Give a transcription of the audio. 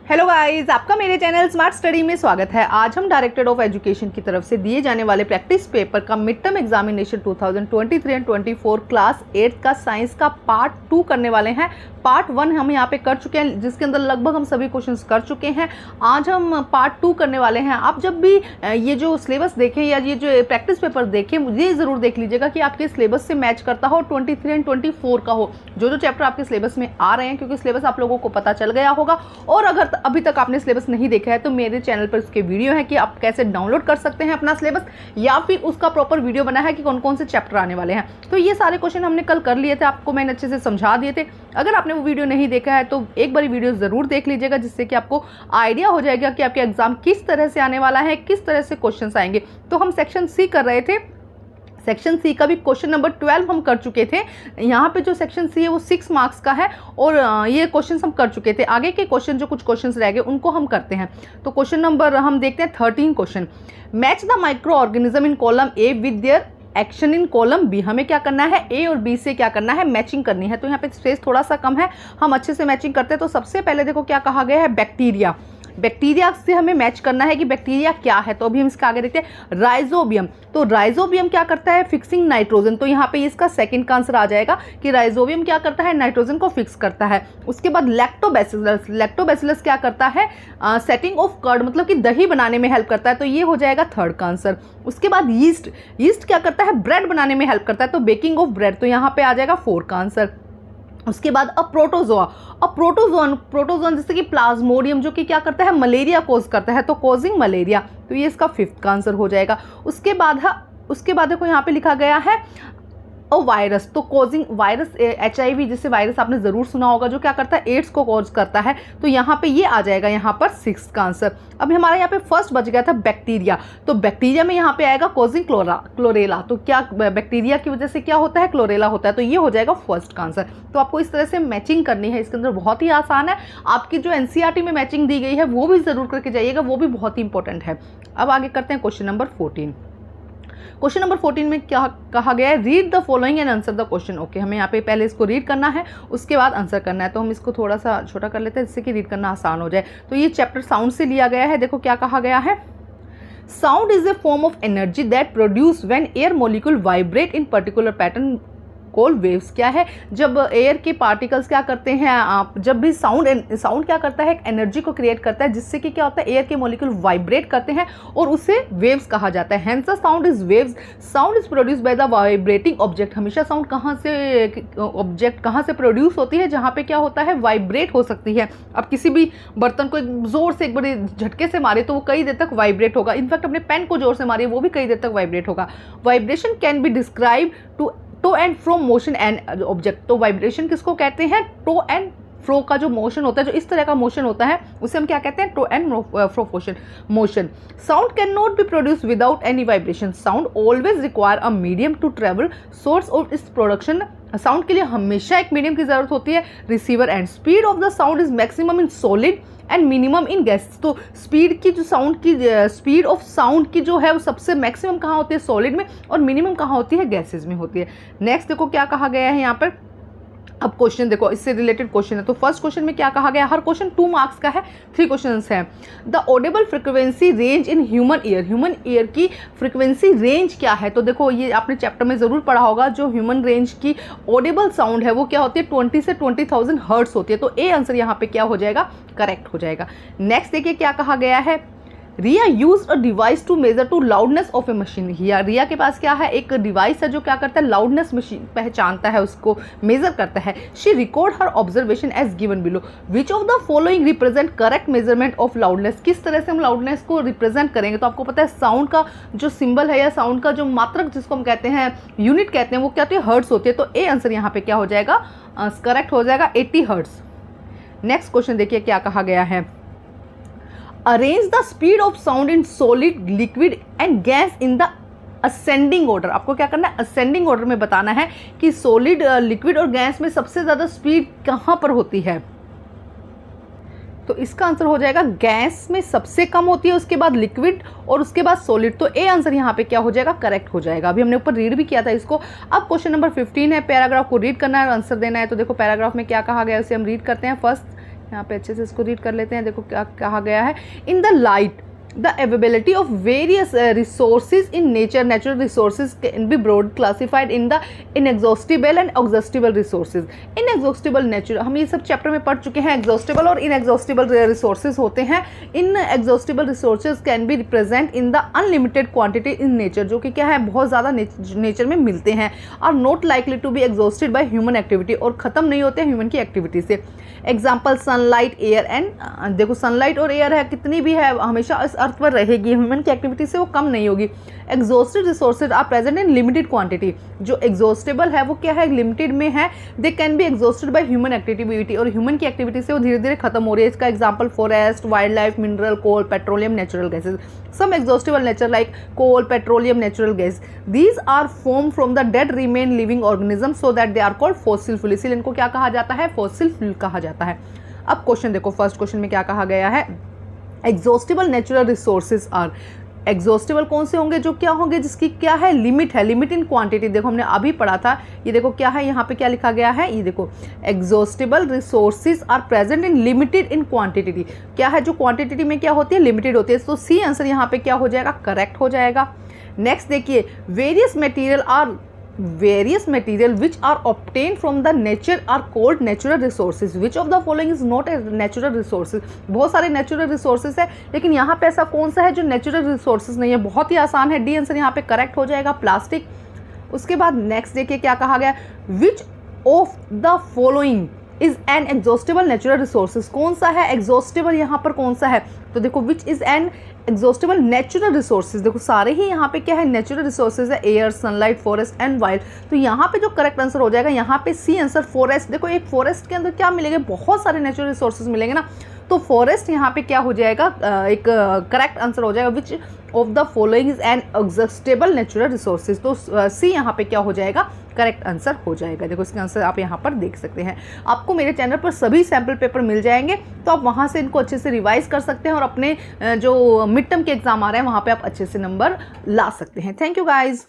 Hello guys, आपका मेरे channel smart study में स्वागत है। आज हम डायरेक्टरेट ऑफ एजुकेशन की तरफ से दिए जाने वाले प्रैक्टिस पेपर का mid term examination 2023 and 24 class 8 का साइंस का पार्ट 2 करने वाले हैं। पार्ट 1 हम यहाँ पे कर चुके हैं, जिसके अंदर लगभग हम सभी क्वेश्चंस कर चुके हैं। आज हम पार्ट 2 करने वाले हैं। आप जब भी ये जो सिलेबस देखें या ये जो प्रैक्टिस पेपर देखें, ये ज़रूर देख लीजिएगा कि आपके सिलेबस से मैच करता हो, 23 एंड 24 का हो, जो चैप्टर आपके सिलेबस में आ रहे हैं, क्योंकि सिलेबस आप लोगों को पता चल गया होगा। और अगर अभी तक आपने सिलेबस नहीं देखा है तो मेरे चैनल पर उसके वीडियो है कि आप कैसे डाउनलोड कर सकते हैं अपना सिलेबस, या फिर उसका प्रॉपर वीडियो बना है कि कौन कौन से चैप्टर आने वाले हैं। तो ये सारे क्वेश्चन हमने कल कर लिए थे, आपको मैंने अच्छे से समझा दिए थे। अगर आपने वो वीडियो नहीं देखा है तो एक बार वीडियो ज़रूर देख लीजिएगा, जिससे कि आपको आइडिया हो जाएगा कि आपके एग्जाम किस तरह से आने वाला है, किस तरह से क्वेश्चन आएंगे। तो हम सेक्शन सी कर रहे थे। सेक्शन सी का भी क्वेश्चन नंबर 12 हम कर चुके थे। यहाँ पे जो सेक्शन सी है वो 6 मार्क्स का है और ये क्वेश्चन हम कर चुके थे। आगे के क्वेश्चन जो कुछ क्वेश्चन रह गए उनको हम करते हैं। तो क्वेश्चन नंबर हम देखते हैं 13 question. Match the micro organism in column A with their action in column B. हमें क्या करना है, ए और बी से क्या करना है, मैचिंग करनी है। तो यहाँ पे स्पेस थोड़ा सा कम है, हम अच्छे से मैचिंग करते हैं। तो सबसे पहले देखो क्या कहा गया है, बैक्टीरिया। बैक्टीरिया से हमें मैच करना है कि बैक्टीरिया क्या है। तो अभी हम इसका आगे देखते हैं, राइजोबियम। तो राइजोबियम क्या करता है, फिक्सिंग नाइट्रोजन। तो यहाँ पे इसका सेकंड का आंसर आ जाएगा कि राइजोबियम क्या करता है, नाइट्रोजन को फिक्स करता है। उसके बाद लैक्टोबैसिलस। लैक्टोबैसिलस क्या करता है, सेटिंग ऑफ कर्ड, मतलब कि दही बनाने में हेल्प करता है। तो ये हो जाएगा थर्ड का आंसर। उसके बाद यीस्ट। यीस्ट क्या करता है, ब्रेड बनाने में हेल्प करता है। तो बेकिंग ऑफ ब्रेड। तो यहाँ पे आ जाएगा 4 का आंसर। उसके बाद प्रोटोजोआ। प्रोटोजोन जैसे कि प्लाज्मोडियम, जो कि क्या करता है, मलेरिया कोज करता है। तो कोजिंग मलेरिया। तो ये इसका 5th का आंसर हो जाएगा। उसके बाद देखो यहाँ पे लिखा गया है वायरस। तो कोजिंग वायरस, HIV जैसे वायरस आपने जरूर सुना होगा, जो क्या करता है, एड्स को कॉज करता है। तो यहाँ पे ये आ जाएगा यहाँ पर 6th का आंसर। अब हमारा यहाँ पे फर्स्ट बच गया था बैक्टीरिया। तो बैक्टीरिया में यहाँ पे आएगा कोजिंग क्लोरेला। तो क्या बैक्टीरिया की वजह से क्या होता है, क्लोरेला होता है। तो ये हो जाएगा फर्स्ट का आंसर। तो आपको इस तरह से मैचिंग करनी है। इसके अंदर बहुत ही आसान है। आपकी जो NCERT में मैचिंग दी गई है वो भी जरूर करके जाइएगा, वो भी बहुत ही इंपॉर्टेंट है। अब आगे करते हैं क्वेश्चन नंबर 14। क्वेश्चन नंबर 14 में क्या कहा गया है, read the following and answer the question. Okay, हमें यहाँ पे पहले इसको रीड करना है, उसके बाद आंसर करना है। तो हम इसको थोड़ा सा छोटा कर लेते हैं, जिससे कि रीड करना आसान हो जाए। तो ये चैप्टर साउंड से लिया गया है। देखो क्या कहा गया है, sound is a form of energy that produce when air molecule vibrate in particular pattern called waves. क्या है, जब एयर के पार्टिकल्स क्या करते हैं, आप जब भी साउंड क्या करता है, एक एनर्जी को क्रिएट करता है, जिससे कि क्या होता है, एयर के मॉलिक्यूल वाइब्रेट करते हैं और उसे वेव्स कहा जाता है। Hence the sound is waves. Sound is produce by the vibrating object. हमेशा साउंड कहाँ से प्रोड्यूस होती है, जहाँ पे क्या होता है, वाइब्रेट हो सकती है। अब किसी भी बर्तन को एक जोर से, एक बड़े झटके से मारे तो वो कई देर तक वाइब्रेट होगा। इनफैक्ट अपने पेन को जोर से मारे वो भी कई देर तक वाइब्रेट होगा। Vibration can be describe to and fro motion and object. तो वाइब्रेशन किसको कहते हैं, टू एंड फ्रो का जो मोशन होता है, जो इस तरह का मोशन होता है, उसे हम क्या कहते हैं, to and fro motion. Sound can not be produce without any vibration. Sound always require a medium to travel source of its production. Sound के लिए हमेशा एक मीडियम की जरूरत होती है, receiver end. Speed of the sound is maximum in solid and minimum in gas. तो speed of sound की जो है वो सबसे मैक्सिमम कहाँ होती है, सॉलिड में, और मिनिमम कहाँ होती है, गैसेज में होती है। नेक्स्ट देखो क्या कहा गया है यहाँ पर। अब क्वेश्चन देखो, इससे रिलेटेड क्वेश्चन है। तो फर्स्ट क्वेश्चन में क्या कहा गया, हर क्वेश्चन 2 मार्क्स का है, 3 क्वेश्चंस हैं। The Audible frequency range in human ear की फ्रिक्वेंसी रेंज क्या है। तो देखो ये आपने चैप्टर में जरूर पढ़ा होगा, जो ह्यूमन रेंज की ऑडिबल साउंड है वो क्या होती है, 20 से 20,000 हर्ट्ज होती है। तो ए आंसर यहाँ पे क्या हो जाएगा, करेक्ट हो जाएगा। नेक्स्ट देखिए क्या कहा गया है, Riya use a device to measure to loudness of a machine. Riya के पास क्या है, एक डिवाइस है जो क्या करता है, लाउडनेस मशीन पहचानता है, उसको मेजर करता है। She record her observation as given below. Which of the following represent correct measurement of loudness. किस तरह से हम लाउडनेस को रिप्रेजेंट करेंगे। तो आपको पता है साउंड का जो सिंबल है, या साउंड का जो मात्रक जिसको हम कहते हैं, यूनिट कहते हैं, वो क्या होती है, हर्ट्स होती है। तो ए आंसर यहाँ पे क्या हो जाएगा, करेक्ट हो जाएगा, 80 हर्ट्स। नेक्स्ट क्वेश्चन देखिए क्या कहा गया है, arrange the speed of sound in solid, liquid and gas in the ascending order. आपको क्या करना है, असेंडिंग ऑर्डर में बताना है कि सॉलिड, लिक्विड और गैस में सबसे ज्यादा स्पीड कहाँ पर होती है। तो इसका आंसर हो जाएगा गैस में सबसे कम होती है, उसके बाद लिक्विड और उसके बाद सॉलिड। तो ए आंसर यहाँ पे क्या हो जाएगा, करेक्ट हो जाएगा। अभी हमने ऊपर रीड भी किया था इसको। अब क्वेश्चन नंबर 15 है, पैराग्राफ को रीड करना है और आंसर देना है। तो देखो पैराग्राफ में क्या कहा गया है उसे हम रीड करते हैं। फर्स्ट यहाँ पे अच्छे से इसको रीड कर लेते हैं। देखो क्या कहा गया है, in the light the availability of various resources in nature, natural resources can be broad classified in the inexhaustible and exhaustible resources. inexhaustible natural, हम ये सब चैप्टर में पढ़ चुके हैं। exhaustible और inexhaustible resources होते हैं। inexhaustible resources can be present in the unlimited quantity in nature, जो कि क्या है, बहुत ज़्यादा नेचर में मिलते हैं। are not likely to be exhausted by human activity, और ख़त्म नहीं होते हैं ह्यूमन की एक्टिविटी से। एग्जाम्पल सनलाइट, एयर एंड, देखो सनलाइट और एयर है, कितनी भी है हमेशा इस अर्थ पर रहेगी, ह्यूमन की एक्टिविटी से वो कम नहीं होगी। Exhausted resources are present in limited quantity, जो एग्जॉस्टेबल है वो क्या है, लिमिटेड में है। They can be exhausted by human activity, और ह्यूमन की एक्टिविटी से वो धीरे धीरे खत्म हो रही है। इसका example forest, wild life, mineral, coal, petroleum, natural gases. Some exhaustible nature like coal, petroleum, natural gas, these are form from the dead remain living organism so that they are called fossil fuel, इसीलिए इनको क्या कहा जाता है, fossil fuel कहा जाता है। अब क्वेश्चन देखो, फर्स्ट क्वेश्चन में क्या कहा गया है, exhaustible natural resources are, exhaustible कौन से होंगे, जो क्या होंगे, जिसकी क्या है, लिमिट है, लिमिट इन क्वांटिटी। देखो हमने अभी पढ़ा था, ये देखो क्या है, यहाँ पे क्या लिखा गया है, ये देखो exhaustible resources are present in limited in quantity, क्या है, जो क्वांटिटी में क्या होती है, लिमिटेड होती है। तो सी आंसर यहाँ पे क्या हो जाएगा, करेक्ट हो जाएगा। नेक्स्ट देखिए, various material which are obtained from the nature are called natural resources. Which of the following is not a natural resources? बहुत सारे natural resources है, लेकिन यहाँ पे ऐसा कौन सा है जो natural resources नहीं है? बहुत ही आसान है, डी आंसर यहाँ पे करेक्ट हो जाएगा, प्लास्टिक। उसके बाद नेक्स्ट देखिए क्या कहा गया, विच of the following is an exhaustible natural resources, कौन सा है एग्जॉस्टेबल यहाँ पर, कौन सा है, तो देखो which is an exhaustible natural resources, देखो सारे ही यहाँ पे क्या है, नेचुरल रिसोर्सेज है, air, sunlight, forest and wild. तो यहाँ पे जो करेक्ट आंसर हो जाएगा, यहाँ पे सी आंसर फॉरेस्ट। देखो एक फॉरेस्ट के अंदर क्या मिलेंगे, बहुत सारे नेचुरल रिसोर्सेज मिलेंगे ना, तो फॉरेस्ट यहाँ पे क्या हो जाएगा, एक करेक्ट आंसर हो जाएगा, विच of the following is an exhaustible natural resources. तो सी यहाँ पे क्या हो जाएगा, करेक्ट आंसर हो जाएगा। देखो इसका आंसर आप यहाँ पर देख सकते हैं। आपको मेरे चैनल पर सभी सैम्पल पेपर मिल जाएंगे, तो आप वहाँ से इनको अच्छे से रिवाइज कर सकते हैं और अपने जो मिड टर्म के एग्जाम आ रहे हैं वहाँ पे आप अच्छे से नंबर ला सकते हैं। Thank you guys.